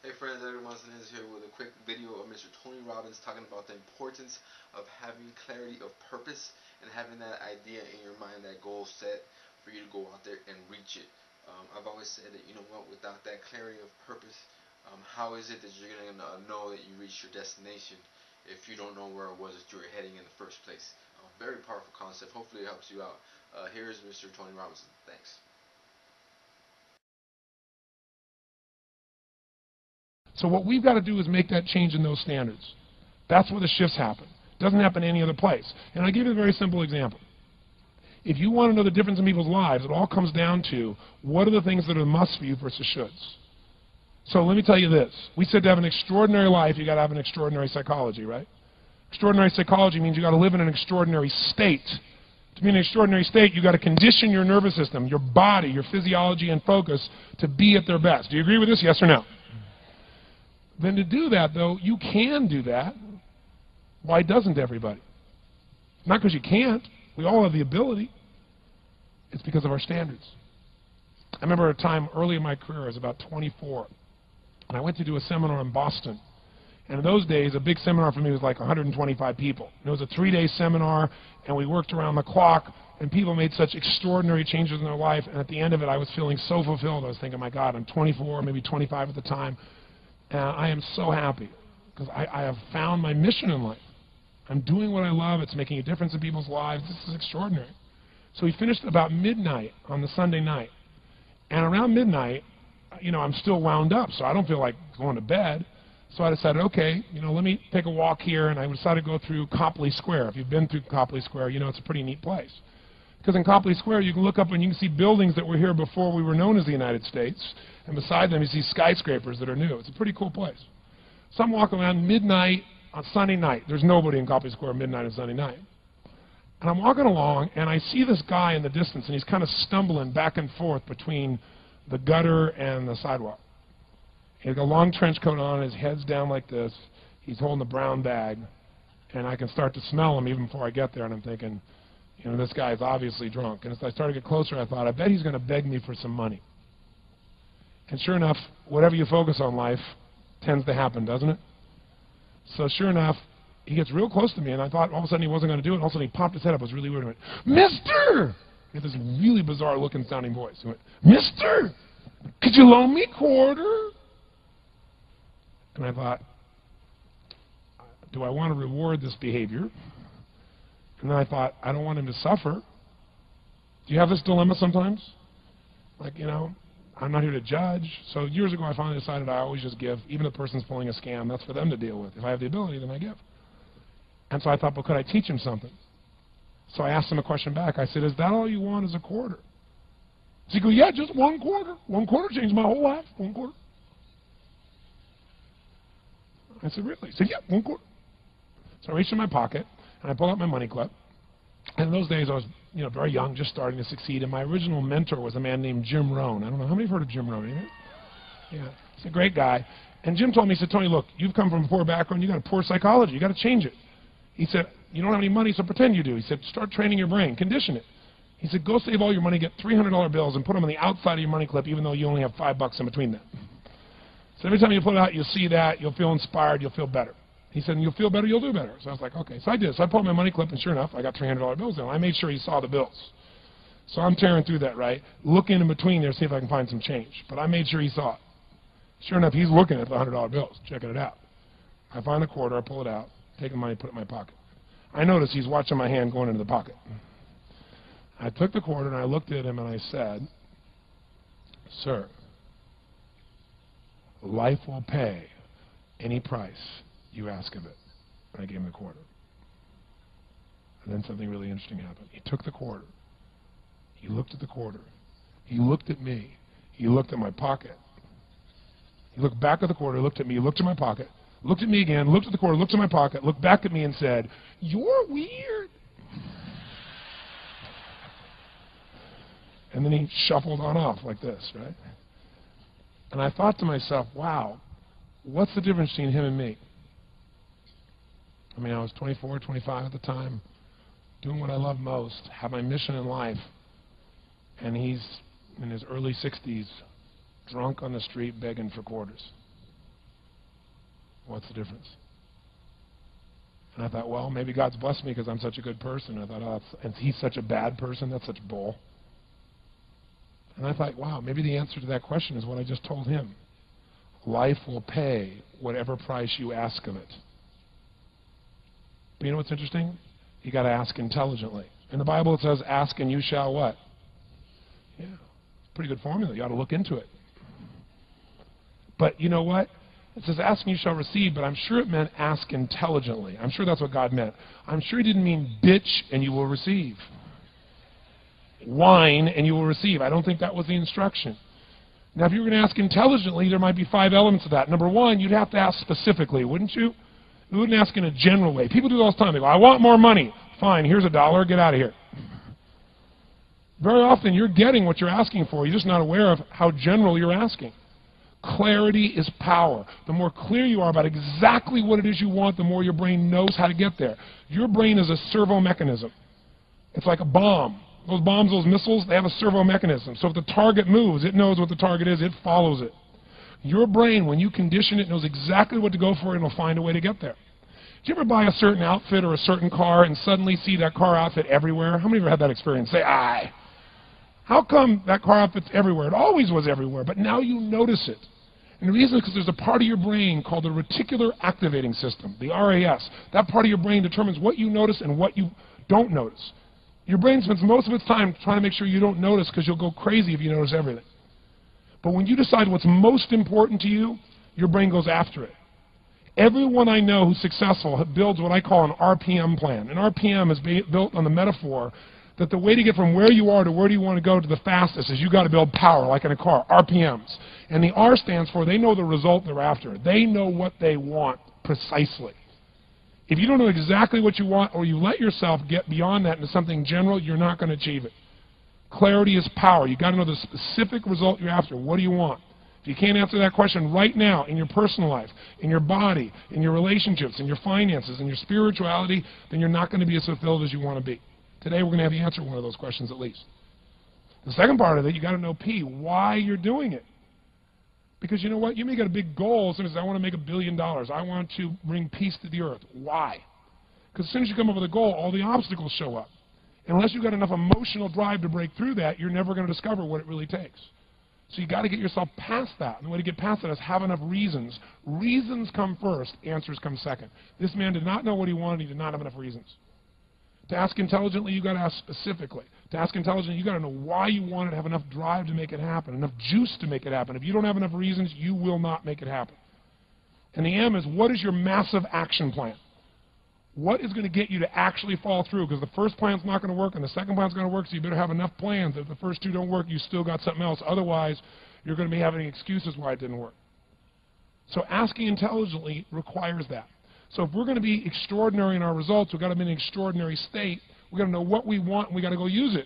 Hey friends, everyone is here with a quick video of Mr. Tony Robbins talking about the importance of having clarity of purpose and having that idea in your mind, that goal set for you to go out there and reach it. I've always said that, you know what, without that clarity of purpose, how is it that you're going to know that you reached your destination if you don't know where it was that you were heading in the first place? Very powerful concept. Hopefully it helps you out. Here's Mr. Tony Robbins. Thanks. So what we've got to do is make that change in those standards. That's where the shifts happen. It doesn't happen any other place. And I'll give you a very simple example. If you want to know the difference in people's lives, it all comes down to what are the things that are musts for you versus shoulds. So let me tell you this. We said to have an extraordinary life, you've got to have an extraordinary psychology, right? Extraordinary psychology means you've got to live in an extraordinary state. To be in an extraordinary state, you've got to condition your nervous system, your body, your physiology and focus to be at their best. Do you agree with this, yes or no? Then to do that, though, you can do that. Why doesn't everybody? Not because you can't. We all have the ability. It's because of our standards. I remember a time early in my career, I was about 24, and I went to do a seminar in Boston. And in those days, a big seminar for me was like 125 people. And it was a 3-day seminar, and we worked around the clock, and people made such extraordinary changes in their life. And at the end of it, I was feeling so fulfilled. I was thinking, my God, I'm 24, maybe 25 at the time. And I am so happy because I have found my mission in life. I'm doing what I love. It's making a difference in people's lives. This is extraordinary. So we finished about midnight on the Sunday night. And around midnight, you know, I'm still wound up, so I don't feel like going to bed. So I decided, okay, you know, let me take a walk here. And I decided to go through Copley Square. If you've been through Copley Square, you know it's a pretty neat place. Because in Copley Square, you can look up and you can see buildings that were here before we were known as the United States. And beside them, you see skyscrapers that are new. It's a pretty cool place. So I'm walking around midnight on Sunday night. There's nobody in Copley Square midnight on Sunday night. And I'm walking along, and I see this guy in the distance, and he's kind of stumbling back and forth between the gutter and the sidewalk. He's got a long trench coat on, his head's down like this. He's holding a brown bag, and I can start to smell him even before I get there, and I'm thinking, you know, this guy's obviously drunk. And as I started to get closer, I thought, I bet he's going to beg me for some money. And sure enough, whatever you focus on life tends to happen, doesn't it? So sure enough, he gets real close to me, and I thought all of a sudden he wasn't going to do it. And all of a sudden he popped his head up. It was really weird. He went, "Mister!" He had this really bizarre-looking sounding voice. He went, "Mister, could you loan me a quarter?" And I thought, do I want to reward this behavior? And then I thought, I don't want him to suffer. Do you have this dilemma sometimes? Like, you know, I'm not here to judge. So years ago, I finally decided I always just give. Even if the person's pulling a scam, that's for them to deal with. If I have the ability, then I give. And so I thought, well, could I teach him something? So I asked him a question back. I said, is that all you want is a quarter? So he goes, yeah, just one quarter. One quarter changed my whole life. One quarter. I said, really? He said, yeah, one quarter. So I reached in my pocket, and I pulled out my money clip. And in those days, I was, you know, very young, just starting to succeed. And my original mentor was a man named Jim Rohn. I don't know, how many have heard of Jim Rohn? Anybody? Yeah, he's a great guy. And Jim told me, he said, Tony, look, you've come from a poor background. You've got a poor psychology. You've got to change it. He said, you don't have any money, so pretend you do. He said, start training your brain. Condition it. He said, go save all your money, get $300 bills, and put them on the outside of your money clip, even though you only have $5 in between them. So every time you pull it out, you'll see that. You'll feel inspired. You'll feel better. He said, and you'll feel better, you'll do better. So I was like, okay. So I did. So I pulled my money clip, and sure enough, I got $300 bills in. I made sure he saw the bills. So I'm tearing through that, right? Looking in between there to see if I can find some change. But I made sure he saw it. Sure enough, he's looking at the $100 bills, checking it out. I find the quarter, I pull it out, take the money, put it in my pocket. I notice he's watching my hand going into the pocket. I took the quarter, and I looked at him, and I said, sir, life will pay any price you ask of it. And I gave him the quarter. And then something really interesting happened. He took the quarter. He looked at the quarter. He looked at me. He looked at my pocket. He looked back at the quarter, looked at me, looked at my pocket, looked at me again, looked at the quarter, looked at my pocket, looked back at me and said, "You're weird." And then he shuffled on off like this, right? And I thought to myself, wow, what's the difference between him and me? I mean, I was 24, 25 at the time, doing what I love most, have my mission in life, and he's in his early 60s, drunk on the street begging for quarters. What's the difference? And I thought, well, maybe God's blessed me because I'm such a good person. I thought, oh, and he's such a bad person. That's such bull. And I thought, wow, maybe the answer to that question is what I just told him. Life will pay whatever price you ask of it. But you know what's interesting? You got to ask intelligently. In the Bible it says, ask and you shall what? Yeah, pretty good formula. You ought to look into it. But you know what? It says, ask and you shall receive, but I'm sure it meant ask intelligently. I'm sure that's what God meant. I'm sure he didn't mean bitch and you will receive. Whine and you will receive. I don't think that was the instruction. Now, if you were going to ask intelligently, there might be 5 elements of that. Number one, you'd have to ask specifically, wouldn't you? You wouldn't ask in a general way. People do it all the time. They go, I want more money. Fine, here's $1. Get out of here. Very often, you're getting what you're asking for. You're just not aware of how general you're asking. Clarity is power. The more clear you are about exactly what it is you want, the more your brain knows how to get there. Your brain is a servo mechanism. It's like a bomb. Those bombs, those missiles, they have a servo mechanism. So if the target moves, it knows what the target is. It follows it. Your brain, when you condition it, knows exactly what to go for, and it'll find a way to get there. Did you ever buy a certain outfit or a certain car and suddenly see that car outfit everywhere? How many of you have had that experience? Say, aye. How come that car outfit's everywhere? It always was everywhere, but now you notice it. And the reason is because there's a part of your brain called the reticular activating system, the RAS. That part of your brain determines what you notice and what you don't notice. Your brain spends most of its time trying to make sure you don't notice because you'll go crazy if you notice everything. But when you decide what's most important to you, your brain goes after it. Everyone I know who's successful builds what I call an RPM plan. An RPM is built on the metaphor that the way to get from where you are to where do you want to go to the fastest is you got to build power, like in a car, RPMs. And the R stands for they know the result they're after. They know what they want precisely. If you don't know exactly what you want or you let yourself get beyond that into something general, you're not going to achieve it. Clarity is power. You've got to know the specific result you're after. What do you want? If you can't answer that question right now in your personal life, in your body, in your relationships, in your finances, in your spirituality, then you're not going to be as fulfilled as you want to be. Today we're going to have you answer one of those questions at least. The second part of it, you've got to know P, why you're doing it. Because you know what? You may get a big goal. Somebody says, I want to make $1 billion. I want to bring peace to the earth. Why? Because as soon as you come up with a goal, all the obstacles show up. And unless you've got enough emotional drive to break through that, you're never going to discover what it really takes. So you've got to get yourself past that. And the way to get past that is have enough reasons. Reasons come first. Answers come second. This man did not know what he wanted. He did not have enough reasons. To ask intelligently, you've got to ask specifically. To ask intelligently, you've got to know why you want it, to have enough drive to make it happen, enough juice to make it happen. If you don't have enough reasons, you will not make it happen. And the M is, what is your massive action plan? What is going to get you to actually fall through? Because the first plan's not going to work and the second plan's going to work, so you better have enough plans. If the first two don't work, you still got something else. Otherwise, you're going to be having excuses why it didn't work. So asking intelligently requires that. So if we're going to be extraordinary in our results, we've got to be in an extraordinary state. We've got to know what we want, and we've got to go use it.